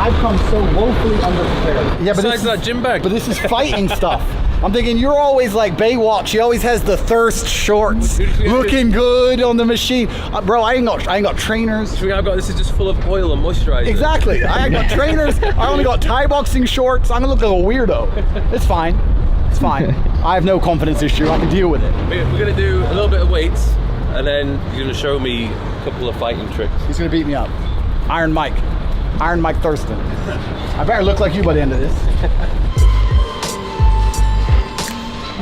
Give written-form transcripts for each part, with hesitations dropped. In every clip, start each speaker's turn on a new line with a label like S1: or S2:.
S1: I've come so woefully underprepared. Yeah, but
S2: Besides that gym bag.
S1: But this is fighting stuff. I'm thinking you're always like Baywatch. He always has the thirst shorts, looking good on the machine. Bro, I ain't got trainers.
S2: I've got, this is just full of oil and moisturizer.
S1: Exactly. I ain't got trainers. I only got Thai boxing shorts. I'm gonna look like a weirdo. It's fine. It's fine. I have no confidence issue. I can deal with it.
S2: We're gonna do a little bit of weights, and then you're gonna show me a couple of fighting tricks.
S1: He's gonna beat me up. Iron Mike Thurston. I better look like you by the end of this.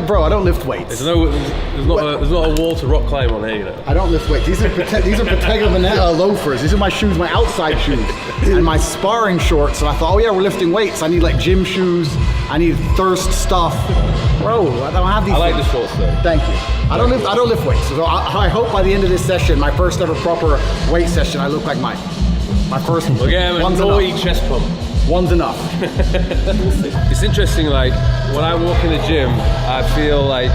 S1: Bro, I don't lift weights.
S2: There's not a wall to rock climb on here, you know.
S1: I don't lift weights. These are Bottega Veneta loafers. These are my shoes, my outside shoes, and my sparring shorts. And I thought, oh yeah, we're lifting weights. I need like gym shoes. I need thirst stuff. Bro, I don't have these.
S2: I like
S1: things.
S2: the shorts though.
S1: Thank you. I don't lift weights. So I hope by the end of this session, my first ever proper weight session, I look like Mike. My first one.
S2: Again,
S1: one's
S2: no
S1: enough.
S2: chest pump.
S1: One's enough.
S2: It's interesting, like when I walk in the gym, I feel like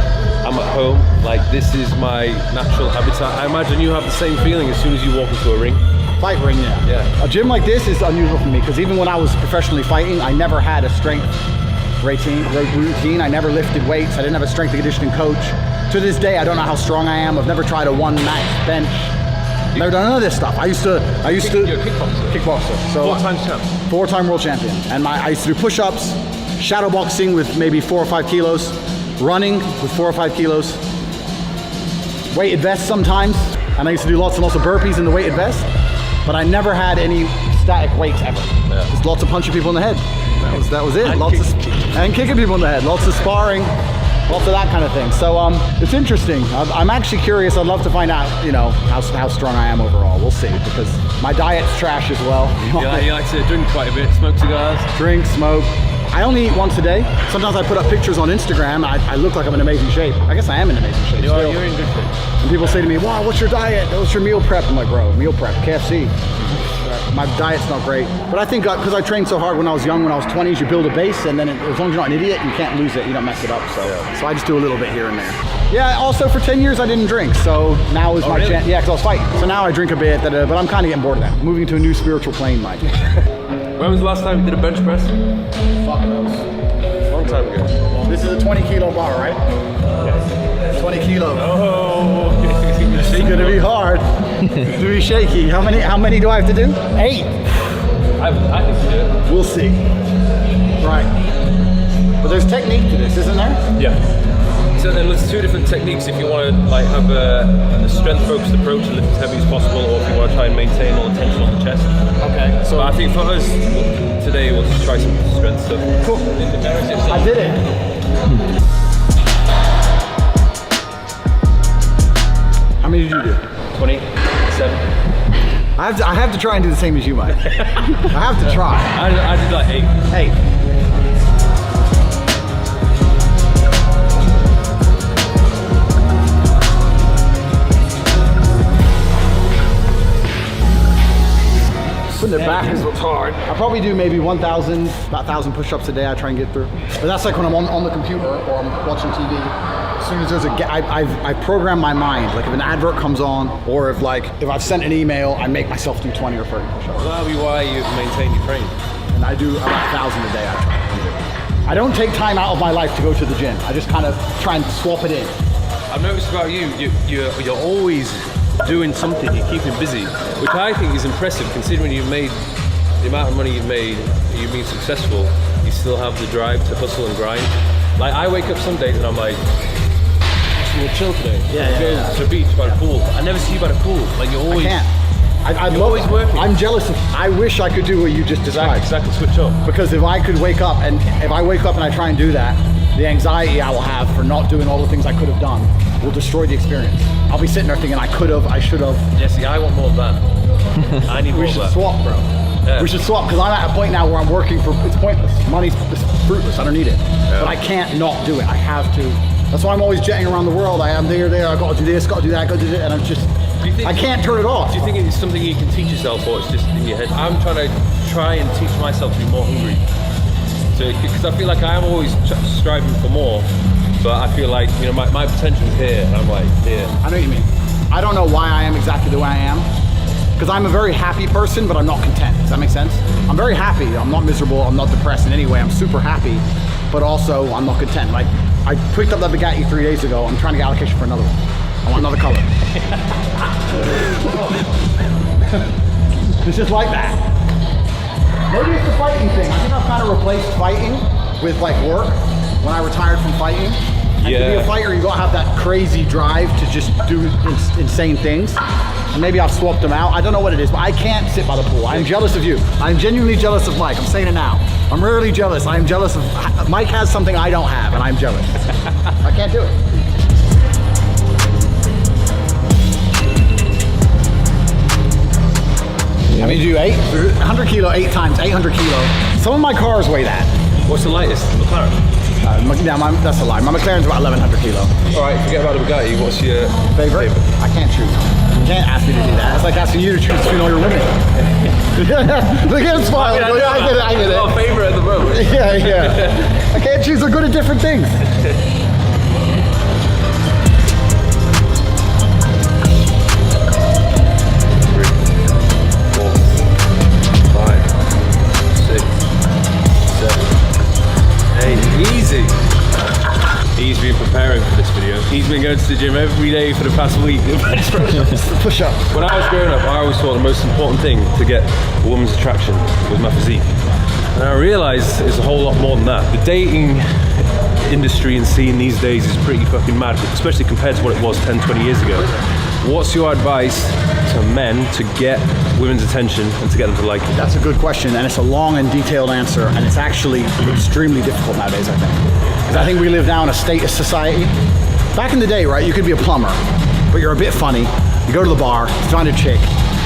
S2: I'm at home. Like this is my natural habitat. I imagine you have the same feeling as soon as you walk into a ring.
S1: Fight ring, yeah.
S2: Yeah.
S1: A gym like this is unusual for me because even when I was professionally fighting, I never had a strength routine. I never lifted weights. I didn't have a strength and conditioning coach. To this day, I don't know how strong I am. I've never tried a one max bench. Never done none of this stuff. I used to.
S2: You're a kickboxer.
S1: Kickboxer. So
S2: 4-time champ.
S1: 4-time world champion. And I used to do push-ups, shadow boxing with maybe 4 or 5 kilos, running with 4 or 5 kilos, weighted vest sometimes, and I used to do lots and lots of burpees in the weighted vest. But I never had any static weights ever.
S2: Yeah.
S1: Just lots of punching people in the head. That was it.
S2: And
S1: And kicking people in the head. Lots of sparring. Lots of that kind of thing. So it's interesting. I'm actually curious. I'd love to find out, you know, how strong I am overall. We'll see, because my diet's trash as well.
S2: You like to drink quite a bit, smoke cigars.
S1: Drink, smoke. I only eat once a day. Sometimes I put up pictures on Instagram. I look like I'm in amazing shape. I guess I am in amazing shape.
S2: You're
S1: still.
S2: in good shape.
S1: And people say to me, wow, what's your diet? What's your meal prep? I'm like, bro, meal prep, KFC. My diet's not great. But I think because I trained so hard when I was young, when I was 20s, you build a base, and then as long as you're not an idiot, you can't lose it, you don't mess it up. So I just do a little bit here and there. Yeah, also for 10 years I didn't drink, so now is my
S2: really?
S1: chance. Yeah, because I was fighting. So now I drink a bit, but I'm kind of getting bored of that. Moving to a new spiritual plane, Mike.
S2: When was the last time you did a bench press?
S1: Fuck knows.
S2: Long time ago.
S1: This is a 20 kilo bar, right?
S2: Yes.
S1: 20 kilo.
S2: Oh,
S1: It's gonna be hard. It's gonna be shaky. How many do I have to do? 8.
S2: I can do it.
S1: We'll see. Right. But there's technique to this, isn't there?
S2: Yeah. So then there's 2 different techniques if you want to like have a strength-focused approach and lift as heavy as possible, or if you want to try and maintain all the tension on the chest.
S1: Okay. So
S2: But I think for us today we'll just try some strength stuff.
S1: cool. I did it. How many did you do?
S2: 27.
S1: I have to try and do the same as you, Mike. I have to try.
S2: I did like 8.
S1: 8. Putting it back is what's hard. I probably do maybe 1,000, about 1,000 push-ups a day I try and get through. But that's like when I'm on the computer or I'm watching TV. As soon as there's I program my mind. Like if an advert comes on, or if I've sent an email, I make myself do 20 or 30 push-ups.
S2: Well, that'll be why you maintain your frame.
S1: And I do about 1,000 a day I try and do. I don't take time out of my life to go to the gym. I just kind of try and swap it in.
S2: I've noticed about you're always doing something, you're keeping busy, which I think is impressive considering you've made the amount of money you've made, you've been successful, you still have the drive to hustle and grind. Like I wake up some days and I'm like, we'll chill today. Go to the beach by the pool. I never see you by the pool. Like you're always.
S1: I can't.
S2: You're always working.
S1: I'm jealous of. I wish I could do what you just described.
S2: Exactly. Switch up.
S1: Because if I could wake up and I try and do that, the anxiety I will have for not doing all the things I could have done will destroy the experience. I'll be sitting there thinking I could have, I should have.
S2: Yeah, see, I want more of that. I need more
S1: We
S2: of
S1: should
S2: that.
S1: swap, bro.
S2: Yeah.
S1: We should swap, because I'm at a point now where I'm working for, it's pointless. Money's fruitless, I don't need it.
S2: Yeah.
S1: But I can't not do it, I have to. That's why I'm always jetting around the world. I am there, I gotta do this, gotta do that, gotta do that, and I'm just, I can't turn it off.
S2: Do you think it's something you can teach yourself, or it's just in your head? I'm trying to teach myself to be more hungry. So, because I feel like I am always striving for more, but I feel like, you know, my potential's here, and I'm like, here.
S1: I know what you mean. I don't know why I am exactly the way I am, Because I'm a very happy person, but I'm not content. Does that make sense? I'm very happy. I'm not miserable. I'm not depressed in any way. I'm super happy, but also I'm not content. Like, I picked up that Bugatti 3 days ago. I'm trying to get allocation for another one. I want another color. It's just like that. Maybe it's the fighting thing. I think I've kind of replaced fighting with like work when I retired from fighting. And to be a fighter, you gotta have that crazy drive to just do insane things. And maybe I've swapped them out. I don't know what it is, but I can't sit by the pool. I'm jealous of you. I'm genuinely jealous of Mike. I'm saying it now. I'm rarely jealous. I'm jealous of, Mike has something I don't have, and I'm jealous. I can't do it. I mean, do 100 kilo, 8 times, 800 kilo. Some of my cars weigh that.
S2: What's the lightest? McLaren?
S1: That's a lie. My McLaren's about 1,100 kilo.
S2: All right, forget about the Bugatti. What's your
S1: favorite? I can't choose. You can't ask me to do that. It's like asking you to choose between all your women. Look at him smiling. I get it.
S2: Well, favorite at the moment.
S1: Yeah. I can't choose. They're good at different things.
S2: 8. Easy. He's been preparing for this video. He's been going to the gym every day for the past week.
S1: Push up.
S2: When I was growing up, I always thought the most important thing to get a woman's attraction was my physique. And I realized it's a whole lot more than that. The dating industry and scene these days is pretty fucking mad, especially compared to what it was 10, 20 years ago. What's your advice to men to get women's attention and to get them to like you?
S1: That's a good question, and it's a long and detailed answer, and it's actually extremely difficult nowadays, I think. Because I think we live now in a status society. Back in the day, right, you could be a plumber, but you're a bit funny. You go to the bar, find a chick,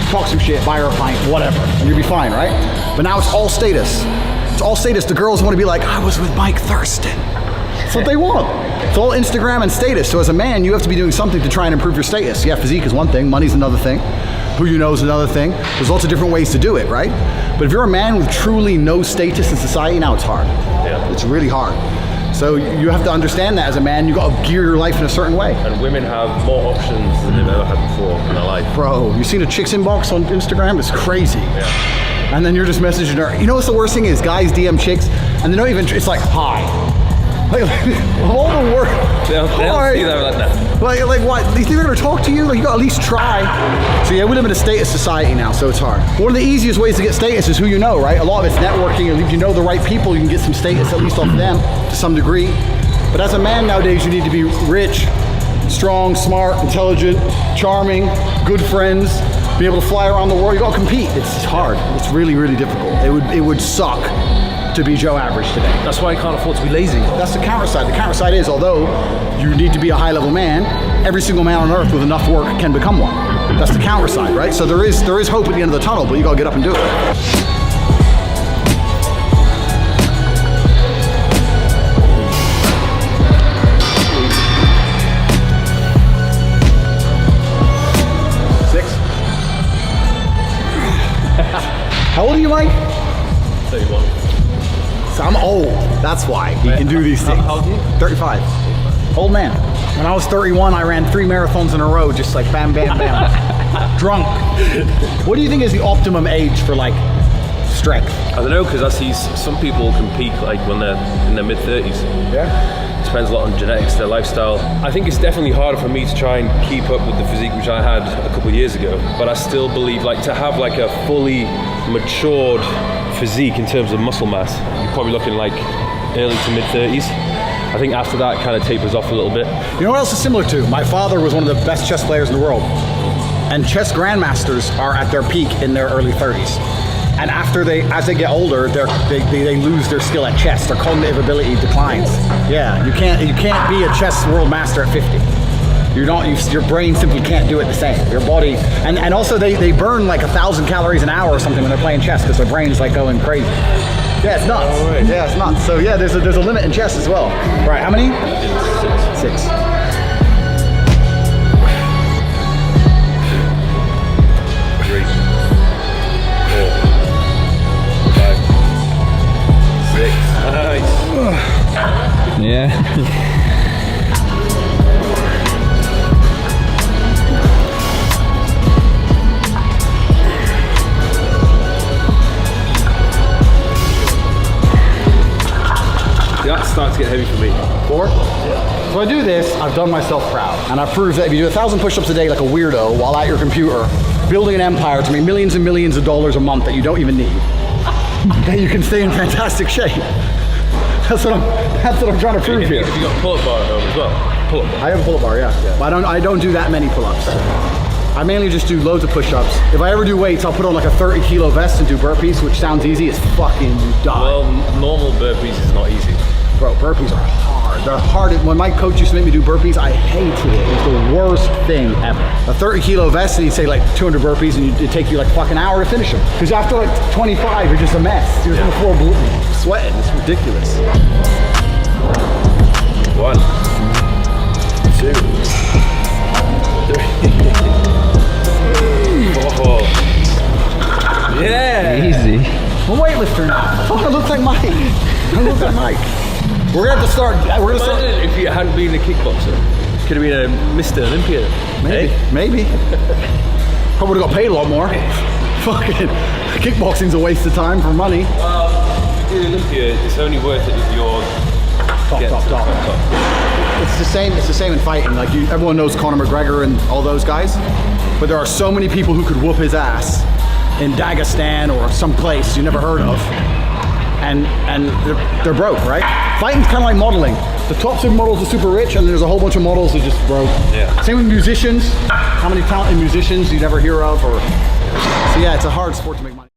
S1: talk some shit, buy her a pint, whatever, and you'd be fine, right? But now it's all status. It's all status. The girls want to be like, I was with Mike Thurston. That's what they want. It's all Instagram and status. So as a man, you have to be doing something to try and improve your status. Yeah, physique is one thing, money's another thing, who you know is another thing. There's lots of different ways to do it, right? But if you're a man with truly no status in society, now it's hard.
S2: Yeah.
S1: It's really hard. So you have to understand that as a man, you got to gear your life in a certain way.
S2: And women have more options than they've ever had before in their life.
S1: Bro, you seen a chick's inbox on Instagram? It's crazy.
S2: Yeah.
S1: And then you're just messaging her. You know what's the worst thing is? Guys DM chicks, and they don't even, it's like, hi. Like, of all the work.
S2: They don't see that like that.
S1: Like what? You think they're gonna talk to you? Like, you gotta at least try. So yeah, we live in a status society now, so it's hard. One of the easiest ways to get status is who you know, right? A lot of it's networking. If you know the right people, you can get some status, at least off them, to some degree. But as a man nowadays, you need to be rich, strong, smart, intelligent, charming, good friends, be able to fly around the world. You gotta compete. It's hard. It's really, really difficult. It would suck to be Joe Average today.
S2: That's why I can't afford to be lazy.
S1: That's the counter side. The counter side is, although you need to be a high level man, every single man on earth with enough work can become one. That's the counter side, right? So there is hope at the end of the tunnel, but you gotta get up and do it. How old are you, Mike?
S2: 31.
S1: So I'm old. That's why he can do these things.
S2: How old are you?
S1: 35. Old man. When I was 31, I ran 3 marathons in a row, just like bam, bam, bam. Drunk. What do you think is the optimum age for like strength?
S2: I don't know, because I see some people can peak like when they're in their mid-30s.
S1: Yeah.
S2: Depends a lot on genetics, their lifestyle. I think it's definitely harder for me to try and keep up with the physique which I had a couple of years ago, but I still believe like to have like a fully matured physique in terms of muscle mass, you're probably looking like early to mid-30s. I think after that kind of tapers off a little bit.
S1: You know what else is similar to? My father was one of the best chess players in the world, and chess grandmasters are at their peak in their early 30s. And as they get older, they lose their skill at chess. Their cognitive ability declines. Yeah, you can't be a chess world master at 50. Your brain simply can't do it the same. Your body, and also they burn like 1,000 calories an hour or something when they're playing chess because their brain's like going crazy. Yeah, it's nuts.
S2: Oh, right.
S1: Yeah, it's nuts. So yeah, there's a limit in chess as well. Right, how many? 6. 6.
S3: Yeah.
S2: starts to get heavy for me.
S1: 4? Yeah. So I do this, I've done myself proud. And I've proved that if you do 1,000 push-ups a day like a weirdo while at your computer, building an empire to make millions and millions of dollars a month that you don't even need, that you can stay in fantastic shape. That's what I'm trying to prove here.
S2: Have you got a pull-up bar at home as well? Pull-up bar.
S1: I have a pull-up bar, yeah. But I don't do that many pull-ups. I mainly just do loads of push-ups. If I ever do weights, I'll put on like a 30 kilo vest and do burpees, which sounds easy. It's fucking die.
S2: Well, normal burpees is not easy.
S1: Bro, burpees are hard. They're hard. When my coach used to make me do burpees, I hated it. It was the worst thing ever. A 30 kilo vest and he'd say like 200 burpees and it'd take you like fucking an hour to finish them. Because after like 25, you're just a mess. You're just on the floor sweating. It's ridiculous.
S2: 1, 2, 3. Oh. Yeah.
S3: Easy.
S1: I'm a weightlifter now. I look like Mike. I look like Mike. We're gonna have to start. We're gonna start.
S2: If you hadn't been a kickboxer, could have been a Mr. Olympia.
S1: Maybe. Probably would have got paid a lot more. Fucking kickboxing's a waste of time for money.
S2: Well, if you do Olympia, it's only worth it if you're top.
S1: It's the same. It's the same in fighting. Like everyone knows Conor McGregor and all those guys, but there are so many people who could whoop his ass in Dagestan or some place you never heard of, and they're broke, right? Fighting's kind of like modeling. The top supermodels are super rich, and there's a whole bunch of models that are just broke.
S2: Yeah.
S1: Same with musicians. How many talented musicians you never hear of, or so yeah, it's a hard sport to make money.